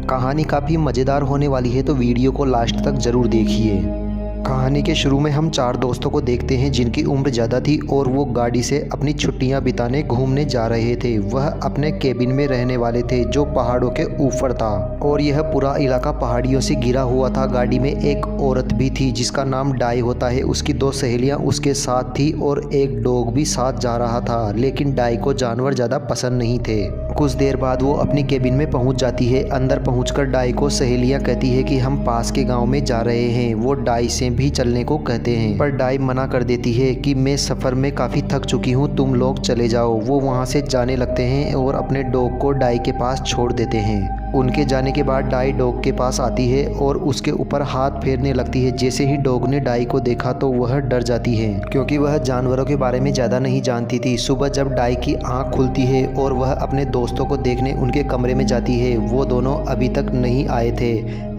कहानी काफ़ी मज़ेदार होने वाली है, तो वीडियो को लास्ट तक ज़रूर देखिए। कहानी के शुरू में हम 4 दोस्तों को देखते हैं जिनकी उम्र ज़्यादा थी और वो गाड़ी से अपनी छुट्टियां बिताने घूमने जा रहे थे। वह अपने केबिन में रहने वाले थे जो पहाड़ों के ऊपर था और यह पूरा इलाका पहाड़ियों से घिरा हुआ था। गाड़ी में एक औरत भी थी जिसका नाम डाई होता है। उसकी 2 सहेलियां उसके साथ थी और एक डॉग भी साथ जा रहा था, लेकिन डाई को जानवर ज़्यादा पसंद नहीं थे। कुछ देर बाद वो अपनी केबिन में पहुंच जाती है। अंदर पहुंचकर डाई को सहेलियां कहती है कि हम पास के गांव में जा रहे हैं। वो डाई से भी चलने को कहते हैं, पर डाई मना कर देती है कि मैं सफ़र में काफ़ी थक चुकी हूं, तुम लोग चले जाओ। वो वहां से जाने लगते हैं और अपने डॉग को डाई के पास छोड़ देते हैं। उनके जाने के बाद डाई डॉग के पास आती है और उसके ऊपर हाथ फेरने लगती है। जैसे ही डॉग ने डाई को देखा तो वह डर जाती है, क्योंकि वह जानवरों के बारे में ज़्यादा नहीं जानती थी। सुबह जब डाई की आंख खुलती है और वह अपने दोस्तों को देखने उनके कमरे में जाती है, वो दोनों अभी तक नहीं आए थे।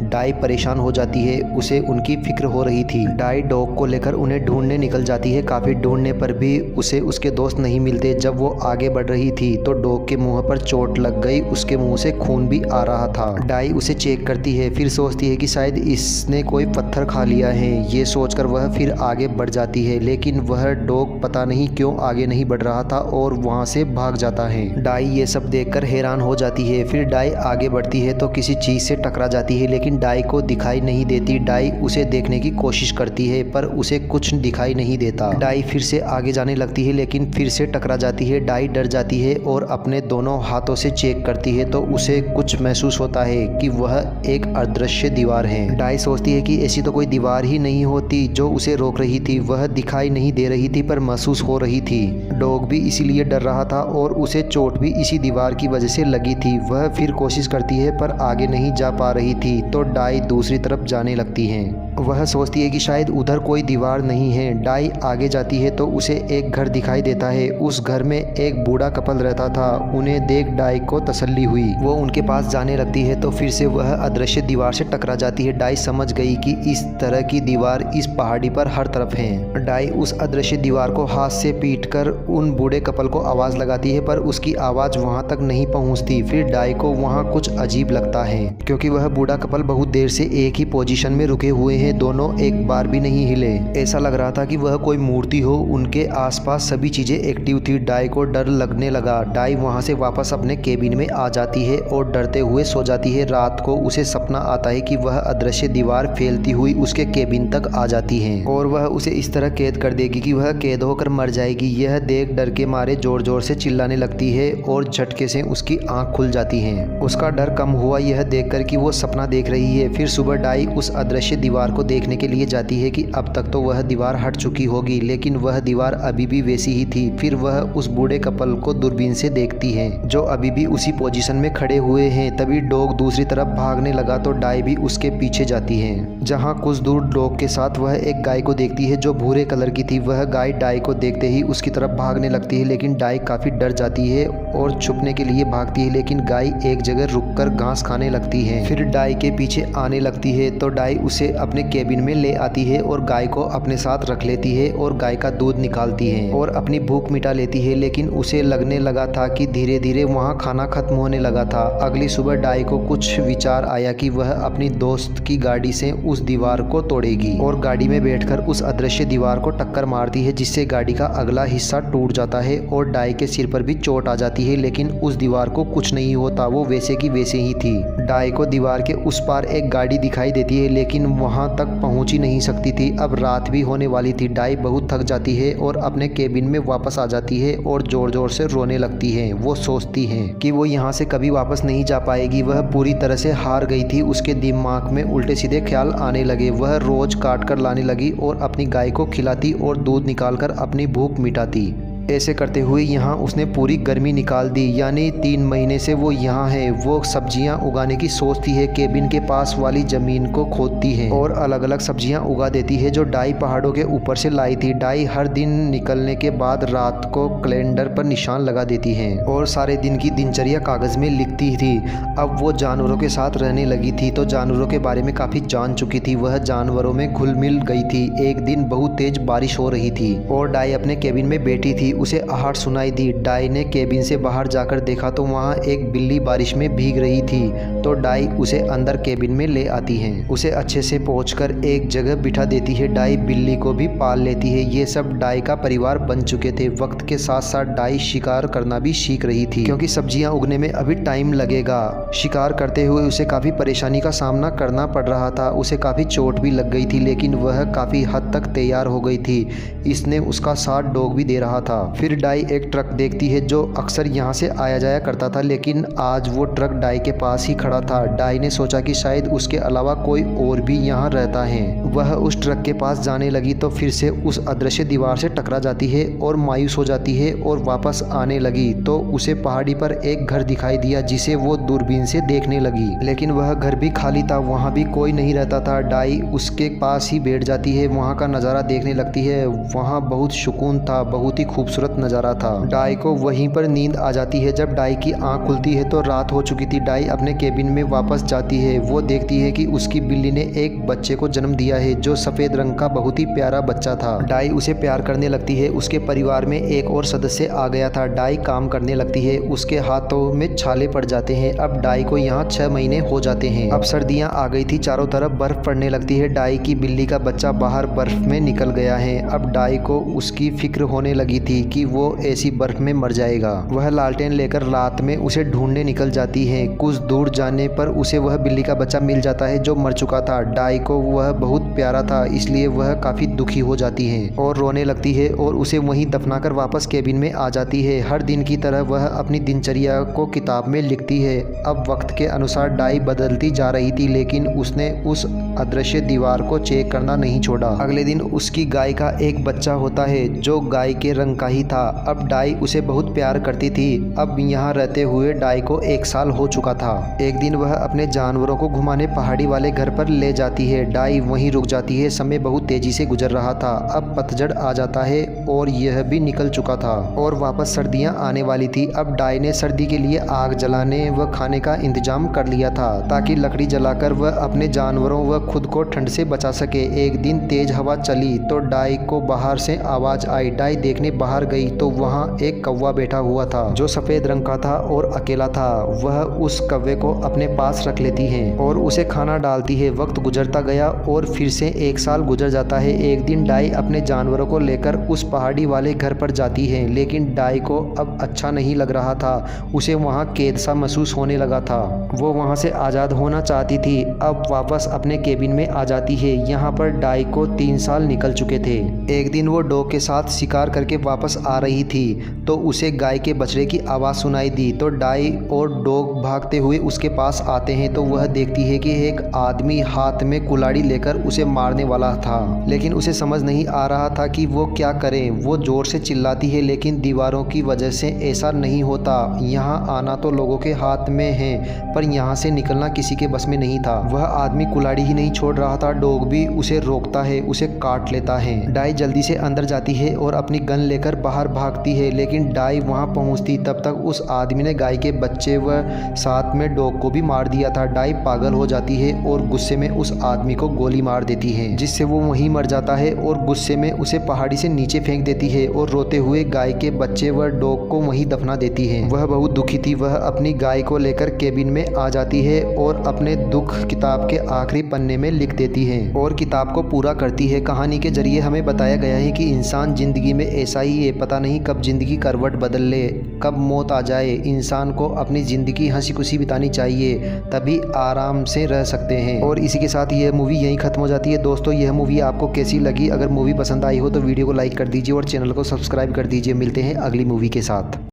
डाई परेशान हो जाती है, उसे उनकी फिक्र हो रही थी। डाई डॉग को लेकर उन्हें ढूंढने निकल जाती है। काफ़ी ढूंढने पर भी उसे उसके दोस्त नहीं मिलते। जब वो आगे बढ़ रही थी तो डॉग के मुंह पर चोट लग गई, उसके मुंह से खून भी आ रहा था। डाई उसे चेक करती है, फिर सोचती है कि शायद इसने कोई पत्थर खा लिया है। ये सोचकर वह फिर आगे बढ़ जाती है, लेकिन वह डॉग पता नहीं क्यों आगे नहीं बढ़ रहा था और वहाँ से भाग जाता है। डाई ये सब देखकर हैरान हो जाती है। फिर डाई आगे बढ़ती है तो किसी चीज़ से टकरा जाती है, लेकिन डाई को दिखाई नहीं देती। डाई उसे देखने की कोशिश करती है पर उसे कुछ दिखाई नहीं देता। डाई फिर से आगे जाने लगती है, लेकिन फिर से टकरा जाती है। डाई डर जाती है और अपने दोनों हाथों से चेक करती है तो उसे कुछ महसूस होता है कि वह एक अदृश्य दीवार है। डाई सोचती है कि ऐसी तो कोई दीवार ही नहीं होती जो उसे रोक रही थी। वह दिखाई नहीं दे रही थी पर महसूस हो रही थी। डॉग भी इसीलिए डर रहा था और उसे चोट भी इसी दीवार की वजह से लगी थी। वह फिर कोशिश करती है पर आगे नहीं जा पा रही थी, तो डाई दूसरी तरफ जाने लगती है। वह सोचती है कि शायद उधर कोई दीवार नहीं है। डाई आगे जाती है तो उसे एक घर दिखाई देता है। उस घर में एक बूढ़ा कपल रहता था। उन्हें देख डाई को तसल्ली हुई। वो उनके पास जाने लगती है तो फिर से वह अदृश्य दीवार से टकरा जाती है। डाई समझ गई कि इस तरह की दीवार इस पहाड़ी पर हर तरफ है। डाई उस अदृश्य दीवार को हाथ से पीटकर उन बूढ़े कपल को आवाज़ लगाती है, पर उसकी आवाज़ वहां तक नहीं पहुंचती। फिर डाई को वहां कुछ अजीब लगता है, क्योंकि वह बूढ़ा कपल बहुत देर से एक ही पोजीशन में रुके हुए हैं। दोनों एक बार भी नहीं हिले। ऐसा लग रहा था कि वह कोई मूर्ति हो। उनके आसपास सभी चीजें एक्टिव थी। डाई को डर लगने लगा। डाई वहां से वापस अपने केबिन में आ जाती है और डरते हुए सो जाती है। रात को उसे सपना आता है कि वह अदृश्य दीवार फैलती हुई उसके केबिन तक आ जाती है और वह उसे इस तरह कैद कर देगी कि वह कैद होकर मर जाएगी। यह देख डर के मारे जोर जोर से चिल्लाने लगती है और झटके से उसकी आंख खुल जाती है। उसका डर कम हुआ यह देखकर कि वो सपना देख रही है। फिर सुबह डाई उस अदृश्य दीवार को देखने के लिए जाती है कि अब तक तो वह दीवार हट चुकी होगी, लेकिन वह दीवार अभी भी वैसी ही थी। फिर वह उस बूढ़े कपल को दूरबीन से देखती है जो अभी भी उसी पोजीशन में खड़े हुए हैं। तभी डॉग दूसरी तरफ भागने लगा तो डाई भी उसके पीछे जाती है। जहां कुछ दूर डॉग के साथ वह एक गाय को देखती है जो भूरे कलर की थी। वह गाय डाई को देखते ही उसकी तरफ भागने लगती है, लेकिन डाई काफी डर जाती है और छुपने के लिए भागती है, लेकिन गाय एक जगह रुककर घास खाने लगती है। फिर डाई के पीछे आने लगती है तो डाई उसे अपने केबिन में ले आती है और गाय को अपने साथ रख लेती है और गाय का दूध निकालती है और अपनी भूख मिटा लेती है। लेकिन उसे लगने लगा था कि धीरे धीरे वहाँ खाना खत्म होने लगा था। अगली सुबह डाई को कुछ विचार आया कि वह अपनी दोस्त की गाड़ी से उस दीवार को तोड़ेगी और गाड़ी में बैठकर उस अदृश्य दीवार को टक्कर मारती है, जिससे गाड़ी का अगला हिस्सा टूट जाता है और डाई के सिर पर भी चोट आ जाती है। लेकिन उस दीवार को कुछ नहीं होता, वो वैसे की वैसे ही थी। डाई को दीवार के उस पार एक गाड़ी दिखाई देती है, लेकिन वहां तक पहुंच ही नहीं सकती थी। अब रात भी होने वाली थी। डाई बहुत थक जाती है और अपने केबिन में वापस आ जाती है और जोर जोर से रोने लगती है। वो सोचती है कि वो यहाँ से कभी वापस नहीं जा पाएगी। वह पूरी तरह से हार गई थी। उसके दिमाग में उल्टे सीधे ख्याल आने लगे। वह रोज काट कर लाने लगी और अपनी गाय को खिलाती और दूध निकालकर अपनी भूख मिटाती। ऐसे करते हुए यहाँ उसने पूरी गर्मी निकाल दी, यानी 3 महीने से वो यहाँ है। वो सब्जियाँ उगाने की सोचती है, केबिन के पास वाली ज़मीन को खोदती है और अलग अलग सब्जियाँ उगा देती है जो डाई पहाड़ों के ऊपर से लाई थी। डाई हर दिन निकलने के बाद रात को कैलेंडर पर निशान लगा देती है और सारे दिन की दिनचर्या कागज़ में लिखती थी। अब वो जानवरों के साथ रहने लगी थी तो जानवरों के बारे में काफ़ी जान चुकी थी। वह जानवरों में घुल मिल गई थी। एक दिन बहुत तेज बारिश हो रही थी और डाई अपने केबिन में बैठी थी उसे आहट सुनाई दी। डाई ने केबिन से बाहर जाकर देखा तो वहाँ एक बिल्ली बारिश में भीग रही थी। तो डाई उसे अंदर केबिन में ले आती है, उसे अच्छे से पोंछकर एक जगह बिठा देती है। डाई बिल्ली को भी पाल लेती है। ये सब डाई का परिवार बन चुके थे। वक्त के साथ साथ डाई शिकार करना भी सीख रही थी, क्योंकि सब्जियां उगने में अभी टाइम लगेगा। शिकार करते हुए उसे काफ़ी परेशानी का सामना करना पड़ रहा था। उसे काफ़ी चोट भी लग गई थी, लेकिन वह काफ़ी हद तक तैयार हो गई थी। इसने उसका साथ डॉग भी दे रहा था। फिर डाई एक ट्रक देखती है जो अक्सर यहाँ से आया जाया करता था, लेकिन आज वो ट्रक डाई के पास ही खड़ा था। डाई ने सोचा कि शायद उसके अलावा कोई और भी यहाँ रहता है। वह उस ट्रक के पास जाने लगी तो फिर से उस अदृश्य दीवार से टकरा जाती है और मायूस हो जाती है और वापस आने लगी तो उसे पहाड़ी पर एक घर दिखाई दिया जिसे वो दूरबीन से देखने लगी, लेकिन वह घर भी खाली था, वहाँ भी कोई नहीं रहता था। डाई उसके पास ही बैठ जाती है, वहाँ का नज़ारा देखने लगती है। वहाँ बहुत सुकून था, बहुत ही खूबसूरत नज़ारा था। डाई को वहीं पर नींद आ जाती है। जब डाई की आँख खुलती है तो रात हो चुकी थी। डाई अपने केबिन में वापस जाती है। वो देखती है कि उसकी बिल्ली ने एक बच्चे को जन्म दिया है जो सफ़ेद रंग का बहुत ही प्यारा बच्चा था। डाई उसे प्यार करने लगती है। उसके परिवार में एक और सदस्य आ गया था। डाई काम करने लगती है, उसके हाथों में छाले पड़ जाते हैं। अब डाई को यहाँ 6 महीने हो जाते हैं। अब सर्दियाँ आ गई थी, चारों तरफ बर्फ पड़ने लगती है। डाई की बिल्ली का बच्चा बाहर बर्फ में निकल गया है। अब डाई को उसकी फिक्र होने लगी थी कि वो ऐसी बर्फ में मर जाएगा। वह लालटेन लेकर रात में उसे ढूंढने निकल जाती है। कुछ दूर जाने पर उसे वह बिल्ली का बच्चा मिल जाता है जो मर चुका था। डाई को वह बहुत प्यारा था, इसलिए वह काफ़ी दुखी हो जाती है और रोने लगती है और उसे वहीं दफनाकर वापस केबिन में आ जाती है। हर दिन की तरह वह अपनी दिनचर्या को किताब में लिखती है। अब वक्त के अनुसार डाई बदलती जा रही थी, लेकिन उसने उस अदृश्य दीवार को चेक करना नहीं छोड़ा। अगले दिन उसकी गाय का एक बच्चा होता है जो गाय के रंग का ही था। अब डाई उसे बहुत प्यार करती थी। अब यहाँ रहते हुए डाई को 1 साल हो चुका था। एक दिन वह अपने जानवरों को घुमाने पहाड़ी वाले घर पर ले जाती है। डाई वहीं रुक जाती है। समय बहुत तेजी से गुजर रहा था। अब पतझड़ आ जाता है और यह भी निकल चुका था और वापस सर्दियां आने वाली थी। अब डाई ने सर्दी के लिए आग जलाने व खाने का इंतजाम कर लिया था ताकि लकड़ी जलाकर वह अपने जानवरों व खुद को ठंड से बचा सके। एक दिन तेज हवा चली तो डाई को बाहर से आवाज आई। डाई देखने बाहर गई तो वहाँ एक कौवा बैठा हुआ था जो सफ़ेद रंग का था और अकेला था। वह उस कौवे को अपने पास रख लेती है और उसे खाना डालती है। वक्त गुजरता गया और फिर से 1 साल गुजर जाता है। एक दिन डाई अपने जानवरों को लेकर उस पहाड़ी वाले घर पर जाती है, लेकिन डाई को अब अच्छा नहीं लग रहा था। उसे वहाँ कैद सा महसूस होने लगा था। वो वहाँ से आज़ाद होना चाहती थी। अब वापस अपने केबिन में आ जाती है। यहाँ पर डाई को 3 साल निकल चुके थे। एक दिन वो डॉग के साथ शिकार करके वापस आ रही थी तो उसे गाय के बछड़े की आवाज़ सुनाई दी। तो डाई और डॉग भागते हुए उसके पास आते हैं तो वह देखती है कि एक आदमी हाथ में कुल्हाड़ी लेकर उसे मारने वाला था, लेकिन उसे समझ नहीं आ रहा था कि वो क्या करे। वो जोर से चिल्लाती है, लेकिन दीवारों की वजह से ऐसा नहीं होता। यहाँ आना तो लोगों के हाथ में है, पर यहाँ से निकलना किसी के बस में नहीं था। वह आदमी कुल्हाड़ी ही नहीं छोड़ रहा था। डॉग भी उसे रोकता है, उसे काट लेता है। डाई जल्दी से अंदर जाती है और अपनी गन लेकर बाहर भागती है, लेकिन डाई वहाँ पहुँचती तब तक उस आदमी ने गाय के बच्चे व साथ में डॉग को भी मार दिया था। डाई पागल हो जाती है और गुस्से में उस आदमी को गोली मार देती है, जिससे वो वहीं मर जाता है और गुस्से में उसे पहाड़ी से नीचे फेंक देती है और रोते हुए गाय के बच्चे व डॉग को वहीं दफना देती है। वह बहुत दुखी थी। वह अपनी गाय को लेकर केबिन में आ जाती है और अपने दुख किताब के आखिरी पन्ने में लिख देती है और किताब को पूरा करती है। कहानी के जरिए हमें बताया गया है कि इंसान जिंदगी में ऐसा ही है, पता नहीं कब जिंदगी करवट बदल ले, कब मौत आ जाए। इंसान को अपनी ज़िंदगी हंसी खुशी बितानी चाहिए, तभी आराम से रह सकते हैं। और इसी के साथ यह मूवी यहीं ख़त्म हो जाती है। दोस्तों, यह मूवी आपको कैसी लगी? अगर मूवी पसंद आई हो तो वीडियो को लाइक कर दीजिए और चैनल को सब्सक्राइब कर दीजिए। मिलते हैं अगली मूवी के साथ।